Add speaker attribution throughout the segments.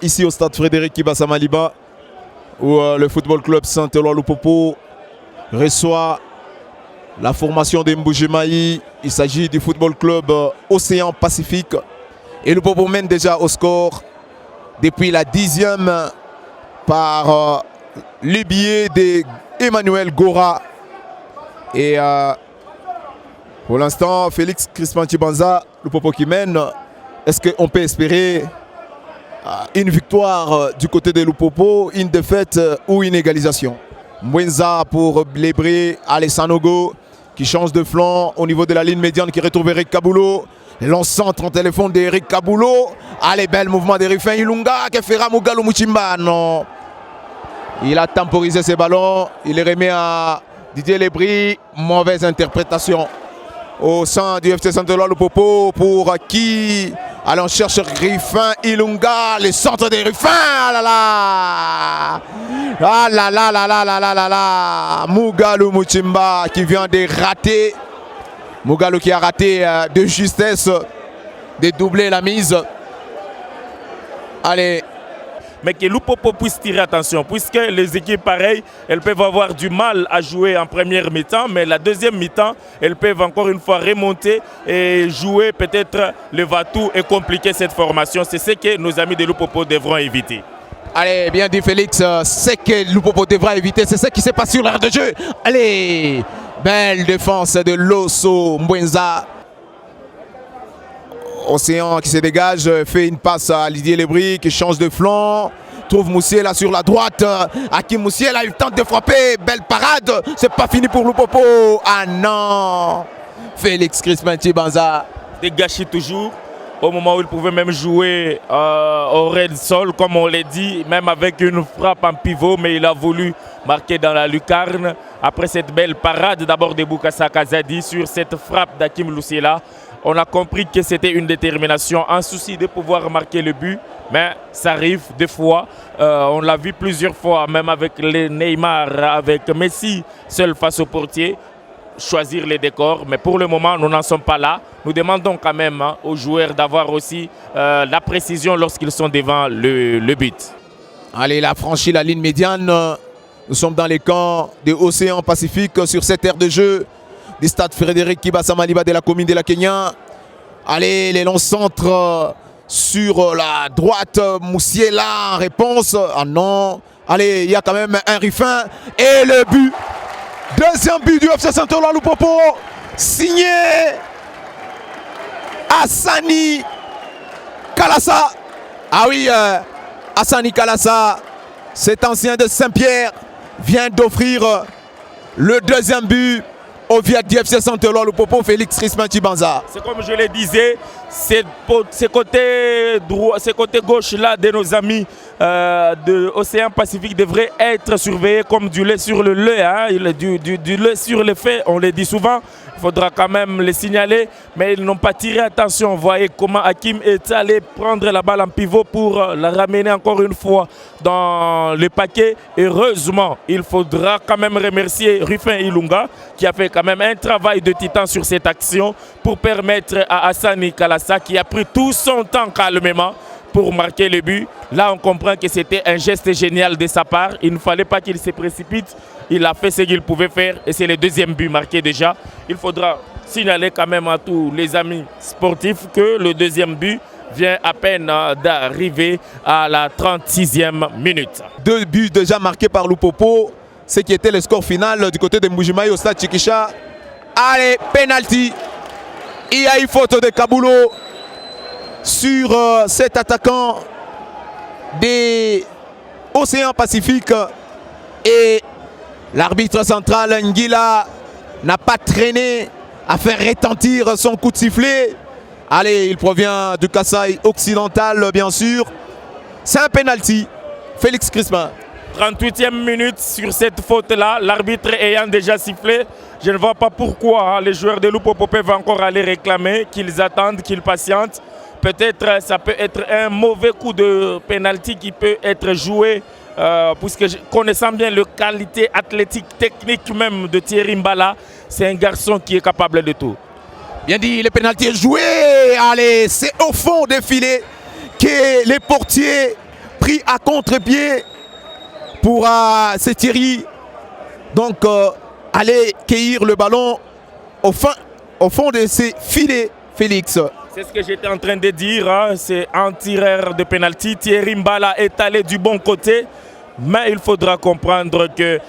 Speaker 1: Ici au stade Frédéric Kibasa Maliba, où le football club Saint-Éloi-Lupopo reçoit la formation des Mbujimayi. Il s'agit du football club Océan Pacifique. Et Lupopo mène déjà au score depuis la 10e par le biais d'Emmanuel Gora. Et pour l'instant, Félix Crispin-Chibanza, Lupopo qui mène. Est-ce qu'on peut espérer une victoire du côté de Lupopo, une défaite ou une égalisation? Mwenza pour Lébré, Alessanogo qui change de flanc au niveau de la ligne médiane, qui retrouve Eric Kabulo. L'on centre en téléphone d'Eric Kabulo. Allez, bel mouvement d'Eric Ilunga qui fera Mugalou Muchimba. Non. Il a temporisé ses ballons. Il les remet à Didier Lébré. Mauvaise interprétation au sein du FC Saint-Éloi-Lupopo pour qui? Allez, on cherche Riffin Ilunga, le centre de Riffin. Ah là là, ah là là là là là là là là. Mugalou Muchimba qui vient de rater. Mugalou qui a raté de justesse de doubler la mise. Allez.
Speaker 2: Mais que Lupopo puisse tirer attention, puisque les équipes pareilles, elles peuvent avoir du mal à jouer en première mi-temps, mais la deuxième mi-temps, elles peuvent encore une fois remonter et jouer peut-être le va-tout et compliquer cette formation. C'est ce que nos amis de Lupopo devront éviter.
Speaker 1: Allez, bien dit Félix, c'est que Lupopo devra éviter, c'est ce qui se passe sur l'aire de jeu. Allez, belle défense de Loso Mwenza. Océan qui se dégage, fait une passe à Didier Lébré qui change de flanc. Trouve Moussiela sur la droite. Hakim Moussiela, il tente de frapper. Belle parade. C'est pas fini pour Lupopo. Ah non. Félix Crispin-Chibanza.
Speaker 2: Des gâchis toujours. Au moment où il pouvait même jouer au red sol, comme on l'a dit, même avec une frappe en pivot, mais il a voulu marquer dans la lucarne. Après cette belle parade d'abord de Boukassa Kazadi sur cette frappe d'Hakim Moussiela, on a compris que c'était une détermination, un souci de pouvoir marquer le but, mais ça arrive des fois. On l'a vu plusieurs fois, même avec les Neymar, avec Messi, seul face au portier, choisir les décors. Mais pour le moment, nous n'en sommes pas là. Nous demandons quand même aux joueurs d'avoir aussi la précision lorsqu'ils sont devant le but.
Speaker 1: Allez, il a franchi la ligne médiane. Nous sommes dans les camps de Océan Pacifique sur cette aire de jeu du stade Frédéric Kibasa Maliba de la commune de la Kenya. Allez, les longs centres sur la droite. Moussiela en réponse. Ah non. Allez, il y a quand même un Riffin. Et le but. Deuxième but du FC Saint-Éloi-Lupopo. Signé Hassani Kalassa. Ah oui, Hassani Kalassa, cet ancien de Saint-Pierre, vient d'offrir le deuxième but au Viat du FC Saint-Éloi-Lupopo, Félix Crispin-Chibanza.
Speaker 2: C'est comme je le disais, ces côtés gauche-là de nos amis de l'Océan Pacifique devraient être surveillés comme du lait sur le lait. Hein. Du lait sur le fait, on le dit souvent. Il faudra quand même les signaler, mais ils n'ont pas tiré attention. Vous voyez comment Hakim est allé prendre la balle en pivot pour la ramener encore une fois dans le paquet. Heureusement, il faudra quand même remercier Rufin Ilunga qui a fait quand même un travail de titan sur cette action pour permettre à Hassani Kalassa, qui a pris tout son temps calmement pour marquer le but. Là, on comprend que c'était un geste génial de sa part. Il ne fallait pas qu'il se précipite. Il a fait ce qu'il pouvait faire et c'est le deuxième but marqué déjà. Il faudra signaler quand même à tous les amis sportifs que le deuxième but vient à peine d'arriver à la 36e minute.
Speaker 1: Deux buts déjà marqués par Lupopo, ce qui était le score final du côté de Mbujimayi au stade Chikisha. Allez, penalty. Il y a une faute de Kabulo sur cet attaquant des Océans Pacifique et l'arbitre central Ngila n'a pas traîné à faire retentir son coup de sifflet. Allez, il provient du Kasaï occidental bien sûr. C'est un penalty. Félix Crispin.
Speaker 2: 38e minute sur cette faute-là, l'arbitre ayant déjà sifflé. Je ne vois pas pourquoi les joueurs de Lupopo peuvent encore aller réclamer, qu'ils attendent, qu'ils patientent. Peut-être ça peut être un mauvais coup de penalty qui peut être joué, puisque connaissant bien la qualité athlétique, technique même de Thierry Mbala, c'est un garçon qui est capable de tout.
Speaker 1: Bien dit, le penalty est joué. Allez, c'est au fond des filets que les portiers pris à contre-pied pour Thierry. Donc aller cueillir le ballon au fond de ses filets, Félix.
Speaker 2: C'est ce que j'étais en train de dire, hein. C'est un tireur de pénalty. Thierry Mbala est allé du bon côté, mais il faudra comprendre que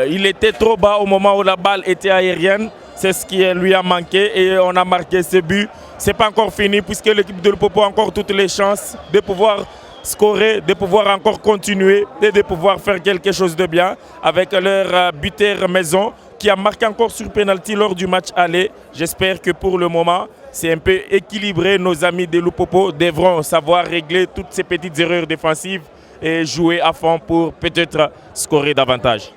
Speaker 2: il était trop bas au moment où la balle était aérienne. C'est ce qui lui a manqué et on a marqué ce but. Ce n'est pas encore fini puisque l'équipe de Lupopo a encore toutes les chances de pouvoir scorer, de pouvoir encore continuer et de pouvoir faire quelque chose de bien avec leur buteur maison qui a marqué encore sur pénalty lors du match aller. J'espère que pour le moment, c'est un peu équilibré. Nos amis de Lupopo devront savoir régler toutes ces petites erreurs défensives et jouer à fond pour peut-être scorer davantage.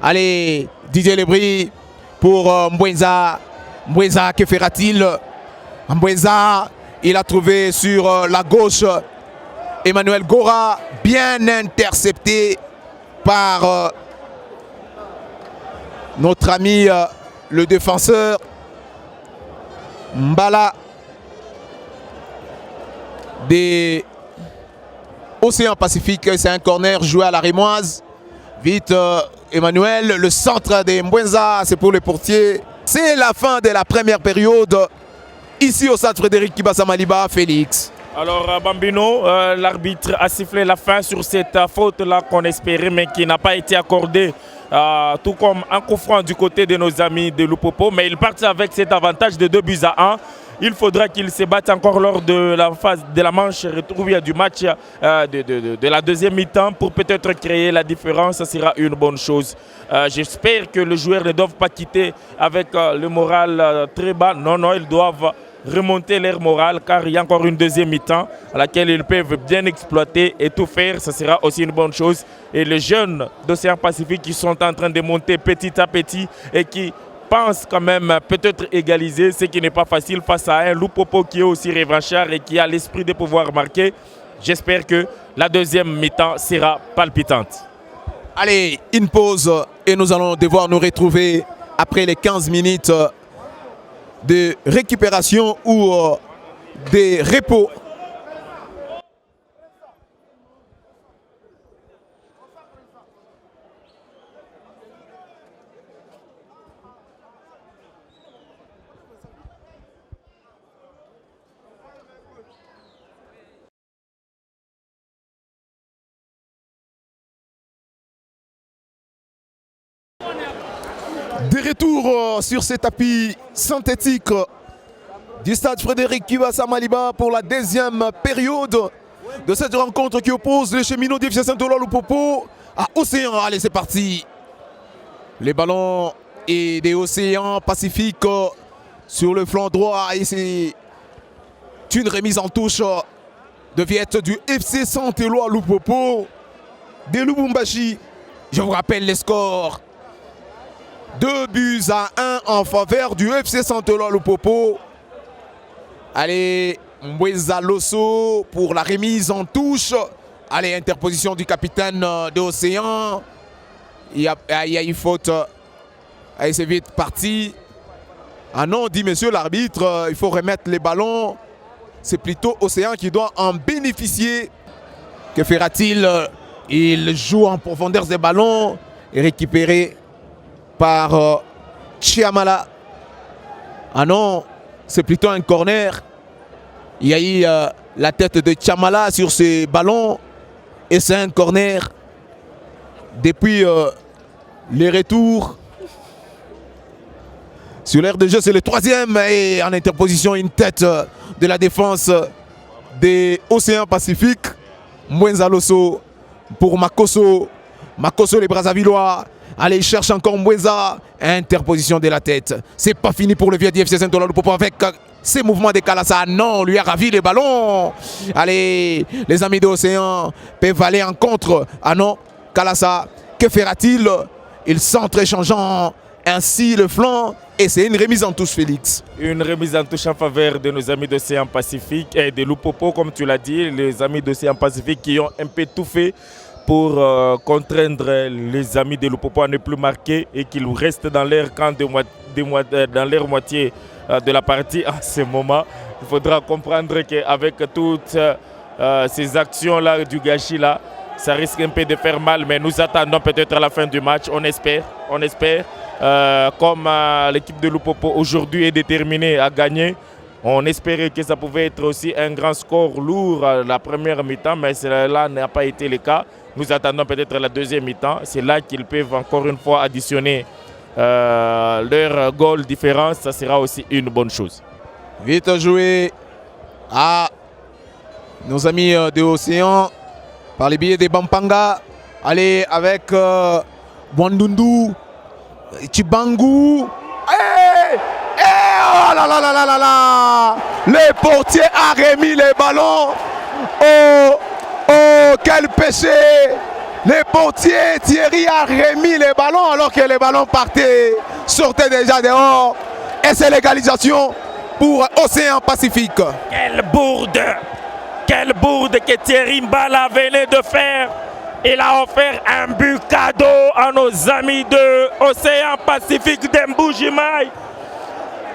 Speaker 1: Allez, Didier Lebris pour Mbwenza. Mbwenza, que fera-t-il? Mbwenza, il a trouvé sur la gauche Emmanuel Gora, bien intercepté par notre ami le défenseur Mbala des Océan Pacifique. C'est un corner joué à la Rémoise. Vite Emmanuel, le centre de Mbwenza, c'est pour les portiers. C'est la fin de la première période ici au stade Frédéric Kibasa Maliba. Félix.
Speaker 2: Alors Bambino, l'arbitre a sifflé la fin sur cette faute-là qu'on espérait mais qui n'a pas été accordée, tout comme un coup franc du côté de nos amis de Lupopo. Mais ils partent avec cet avantage de 2-1. Il faudra qu'ils se battent encore lors de la phase de la manche retour du match de la deuxième mi-temps pour peut-être créer la différence. Ça sera une bonne chose. J'espère que les joueurs ne doivent pas quitter avec le moral très bas. Non, non, ils doivent remonter leur moral car il y a encore une deuxième mi-temps à laquelle ils peuvent bien exploiter et tout faire. Ça sera aussi une bonne chose. Et les jeunes d'Océan Pacifique qui sont en train de monter petit à petit et qui pense quand même peut-être égaliser, ce qui n'est pas facile face à un Lupopo qui est aussi revanchard et qui a l'esprit de pouvoir marquer. J'espère que la deuxième mi-temps sera palpitante.
Speaker 1: Allez, une pause et nous allons devoir nous retrouver après les 15 minutes de récupération ou de repos. De retour sur ce tapis synthétique du stade Frédéric Kibasa Maliba pour la deuxième période de cette rencontre qui oppose les cheminots d'FC Saint-Eloi Lupopo à Océan. Allez, c'est parti. Les ballons et des Océans Pacifique sur le flanc droit et c'est une remise en touche de Viette du FC Saint-Eloi Lupopo de Lubumbashi. Je vous rappelle les scores. 2-1 en faveur du FC Saint-Eloi Lupopo. Allez, Mbwenza Loso pour la remise en touche. Allez, interposition du capitaine de Océan. Il y a une faute. Allez, c'est vite parti. Ah non, dit monsieur l'arbitre, il faut remettre les ballons. C'est plutôt Océan qui doit en bénéficier. Que fera-t-il? Il joue en profondeur des ballons et récupéré par Chiamala. Ah non, c'est plutôt un corner. Il y a eu la tête de Chiamala sur ces ballons et c'est un corner. Depuis les retours sur l'aire de jeu, c'est le troisième et en interposition une tête de la défense des Océans Pacifique. Mbwenza Loso pour Makoso. Makoso les Brazzavillois. Allez, il cherche encore Mbwenza. Interposition de la tête. C'est pas fini pour le vieux FC Saint-Eloi Lupopo avec ces mouvements de Kalasa. Non, lui a ravi les ballons. Allez, les amis de l'Océan peuvent aller en contre. Ah non, Kalasa, que fera-t-il? Il centre échangeant ainsi le flanc. Et c'est une remise en touche, Félix. Une remise en touche en faveur de nos amis d'Océan Pacifique et de Lupopo, comme tu l'as dit. Les amis d'Océan Pacifique qui ont un peu tout fait pour contraindre les amis de Lupopo à ne plus marquer et qu'ils restent dans leur camp dans leur moitié de la partie. À ce moment, il faudra comprendre qu'avec toute
Speaker 2: ces actions-là du gâchis-là, ça risque un peu de faire mal, mais nous attendons peut-être à la fin du match, on espère. Comme l'équipe de Lupopo aujourd'hui est déterminée à gagner, on espérait que ça pouvait être aussi un grand score lourd à la première mi-temps, mais cela n'a pas été le cas. Nous attendons peut-être la deuxième mi-temps. C'est là qu'ils peuvent encore une fois additionner leur goal différence. Ça sera aussi une bonne chose.
Speaker 1: Vite joué à nos amis de Océan par les billets des Bampanga. Allez avec Bwandundu, Chibangu. Oh là là là là là là! Le portier a remis les ballons. Oh, quel péché! Le portier Thierry a remis les ballons alors que les ballons sortaient déjà dehors. Et c'est l'égalisation pour Océan Pacifique.
Speaker 2: Quelle bourde! Quelle bourde que Thierry Mbala venait de faire! Il a offert un but cadeau à nos amis de Océan Pacifique d'Mbujimai.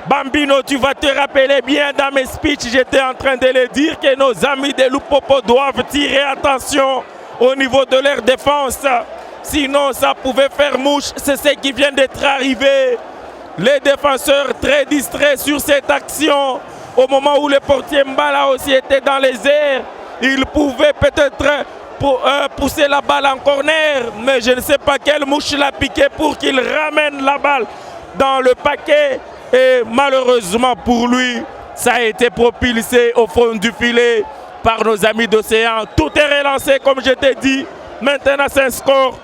Speaker 2: Bambino, tu vas te rappeler bien dans mes speeches, j'étais en train de le dire que nos amis de Lupopo doivent tirer attention au niveau de leur défense. Sinon, ça pouvait faire mouche. C'est ce qui vient d'être arrivé. Les défenseurs très distraits sur cette action. Au moment où le portier Mbala aussi était dans les airs, il pouvait peut-être pousser la balle en corner. Mais je ne sais pas quelle mouche l'a piqué pour qu'il ramène la balle dans le paquet. Et malheureusement pour lui, ça a été propulsé au fond du filet par nos amis d'Océan. Tout est relancé comme je t'ai dit. Maintenant c'est un score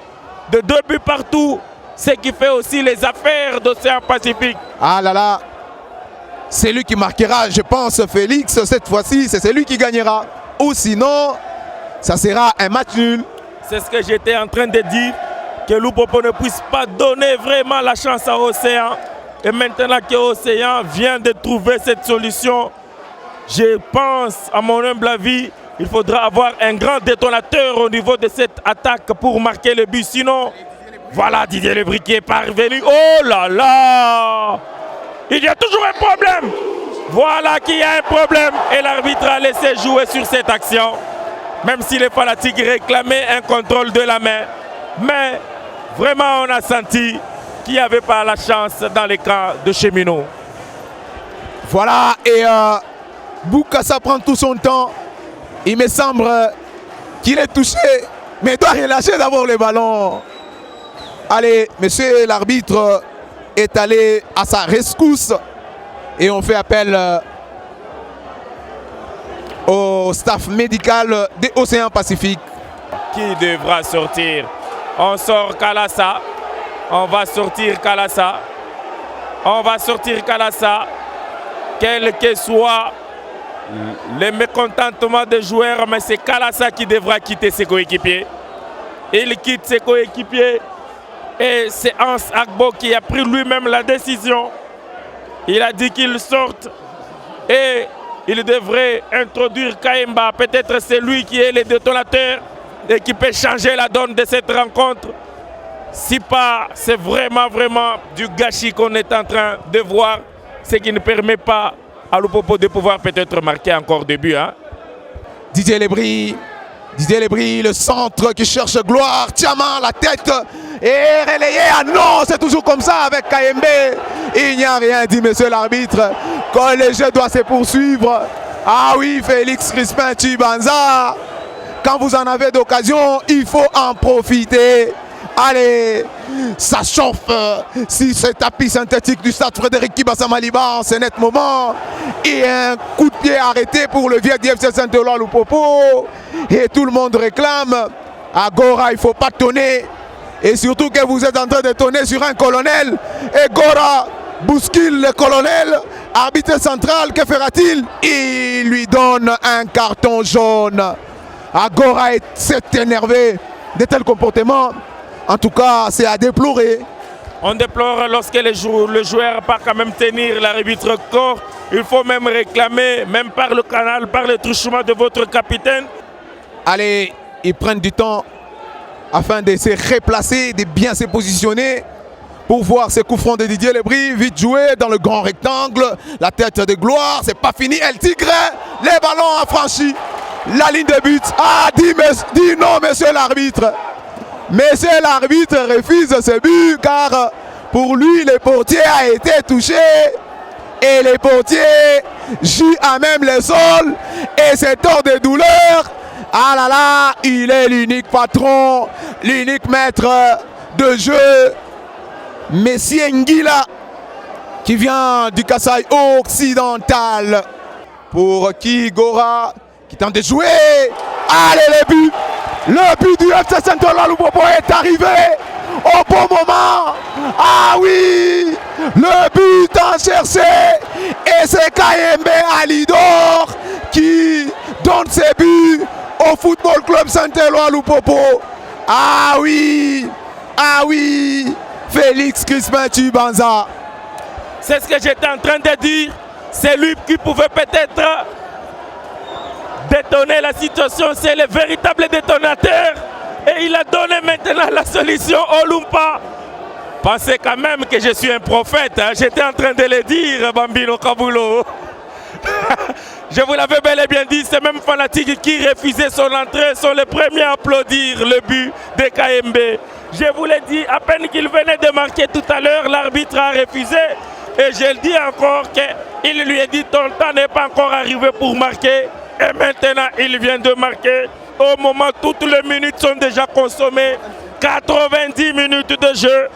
Speaker 2: de 2 buts partout. Ce qui fait aussi les affaires d'Océan Pacifique.
Speaker 1: Ah là là, c'est lui qui marquera, je pense, Félix. Cette fois-ci, c'est lui qui gagnera. Ou sinon, ça sera un match nul.
Speaker 2: C'est ce que j'étais en train de dire. Que Lupopo ne puisse pas donner vraiment la chance à Océan. Et maintenant que Océan vient de trouver cette solution, je pense, à mon humble avis, il faudra avoir un grand détonateur au niveau de cette attaque pour marquer le but. Sinon, voilà Didier Lebris qui est parvenu. Oh là là! Il y a toujours un problème. Voilà qu'il y a un problème. Et l'arbitre a laissé jouer sur cette action. Même si les fanatiques réclamaient un contrôle de la main. Mais vraiment, on a senti qu'il n'y avait pas la chance dans les camps de Cheminot.
Speaker 1: Voilà, et Boukassa prend tout son temps. Il me semble qu'il est touché, mais il doit relâcher d'abord le ballon. Allez, monsieur l'arbitre est allé à sa rescousse et on fait appel au staff médical de Océan Pacifique.
Speaker 2: Qui devra sortir? On sort Kalassa. On va sortir Kalassa. On va sortir Kalassa. Quel que soit le mécontentement des joueurs, mais c'est Kalassa qui devra quitter ses coéquipiers. Il quitte ses coéquipiers et c'est Hans Agbo qui a pris lui-même la décision. Il a dit qu'il sorte et il devrait introduire Kaimba. Peut-être c'est lui qui est le détonateur et qui peut changer la donne de cette rencontre. Si pas, c'est vraiment du gâchis qu'on est en train de voir, ce qui ne permet pas à Lupopo de pouvoir peut-être marquer encore des buts. Hein.
Speaker 1: Didier Lebris, le centre qui cherche gloire, Tiaman, la tête est relayée. Ah non, c'est toujours comme ça avec KMB. Il n'y a rien dit, monsieur l'arbitre, quand le jeu doit se poursuivre. Ah oui, Félix Crispin Chibanza, quand vous en avez d'occasion, il faut en profiter. Allez, ça chauffe si ce tapis synthétique du stade Frédéric Kibassa Maliba en ce net moment. Et un coup de pied arrêté pour le vieux DFC Saint-Éloi Lupopo. Et tout le monde réclame. À Gora, il ne faut pas tonner. Et surtout que vous êtes en train de tonner sur un colonel. Et Gora bouscule le colonel. Arbitre central, que fera-t-il? Il lui donne un carton jaune. Agora s'est énervé de tels comportements. En tout cas, c'est à déplorer.
Speaker 2: On déplore lorsque le joueur ne pas quand même tenir l'arbitre corps. Il faut même réclamer, même par le canal, par le truchement de votre capitaine.
Speaker 1: Allez, ils prennent du temps afin de se replacer, de bien se positionner pour voir ce coup franc de Didier Lebris. Vite joué dans le grand rectangle. La tête de gloire, c'est pas fini. El Tigre, les ballons affranchis. la ligne de but. Ah, dis non, monsieur l'arbitre. Monsieur l'arbitre refuse ce but car pour lui, le portier a été touché et le portier joue à même le sol et c'est hors de douleur. Ah là là, il est l'unique patron, l'unique maître de jeu, Messie Ngila, qui vient du Kasaï occidental. Pour Kigora, qui tente de jouer. Allez, le but du FC Saint-Eloi Lupopo est arrivé au bon moment. Ah oui, le but en cherché. Et c'est Kayembe Alidor qui donne ses buts au Football Club Saint-Eloi Lupopo. Ah oui, Félix Crispin Chibanza.
Speaker 2: C'est ce que j'étais en train de dire. C'est lui qui pouvait peut-être détonner la situation. C'est le véritable détonateur. Et il a donné maintenant la solution au Lumpa. Pensez quand même que je suis un prophète. Hein. J'étais en train de le dire, Bambino Kabulo. Je vous l'avais bel et bien dit, ces mêmes fanatiques qui refusaient son entrée sont les premiers à applaudir le but de KMB. Je vous l'ai dit, à peine qu'il venait de marquer tout à l'heure, l'arbitre a refusé. Et je le dis encore qu'il lui a dit ton temps n'est pas encore arrivé pour marquer. Et maintenant, il vient de marquer. Au moment où toutes les minutes sont déjà consommées. 90 minutes de jeu.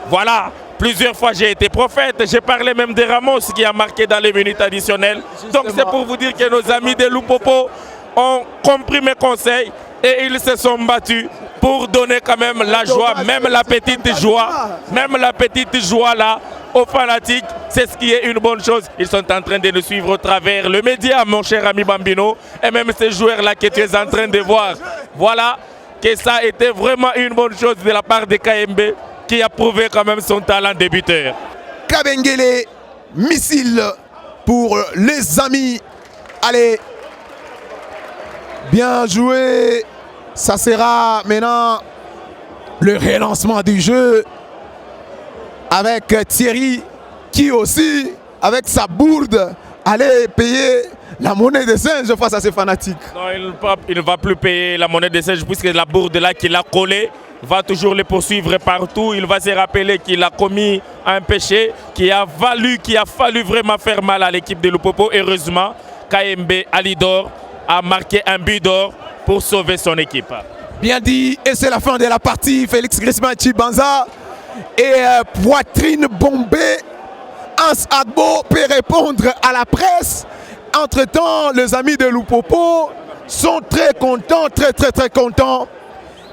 Speaker 2: Voilà. Plusieurs fois j'ai été prophète, j'ai parlé même de Ramos qui a marqué dans les minutes additionnelles. Justement. Donc c'est pour vous dire que nos amis de Lupopo ont compris mes conseils et ils se sont battus pour donner quand même la joie, même la petite joie là aux fanatiques. C'est ce qui est une bonne chose. Ils sont en train de nous suivre au travers le média, mon cher ami Bambino, et même ces joueurs là que tu es en train de voir. Voilà que ça a été vraiment une bonne chose de la part de KMB. Qui a prouvé quand même son talent de buteur.
Speaker 1: Kabengele, missile pour les amis. Allez, bien joué. Ça sera maintenant le relancement du jeu avec Thierry qui aussi, avec sa bourde, allait payer la monnaie des singes face à ses fanatiques.
Speaker 2: Non, il ne va plus payer la monnaie des singes puisque la bourde là qu'il a collée va toujours les poursuivre partout. Il va se rappeler qu'il a commis un péché qui a fallu vraiment faire mal à l'équipe de Lupopo. Heureusement, KMB Alidor a marqué un but d'or pour sauver son équipe.
Speaker 1: Bien dit, et c'est la fin de la partie. Félix Griezmann Chibanza et poitrine bombée. Hans Agbo peut répondre à la presse. Entre-temps, les amis de Lupopo sont très contents, très contents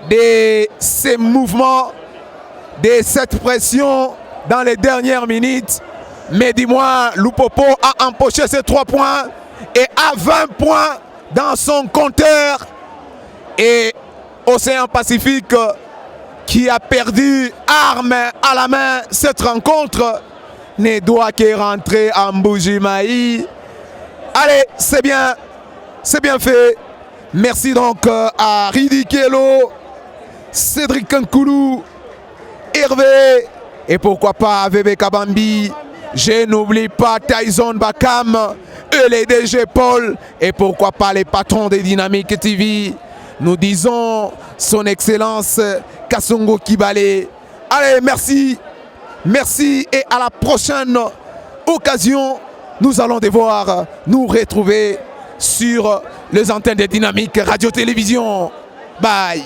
Speaker 1: de ces mouvements, de cette pression dans les dernières minutes. Mais dis-moi, Lupopo a empoché ses 3 points et a 20 points dans son compteur. Et Océan Pacifique qui a perdu arme à la main cette rencontre ne doit que rentrer en Mbuji-Mayi. Allez, c'est bien fait. Merci donc à Ridi Kelo, Cédric Kankoulou, Hervé et pourquoi pas Bébé Kabambi. Je n'oublie pas Tyson Bakam et les DG Paul et pourquoi pas les patrons des Dynamiques TV. Nous disons son excellence Kassongo Kibale. Allez, merci et à la prochaine occasion. Nous allons devoir nous retrouver sur les antennes des Dynamiques Radio-Télévision. Bye.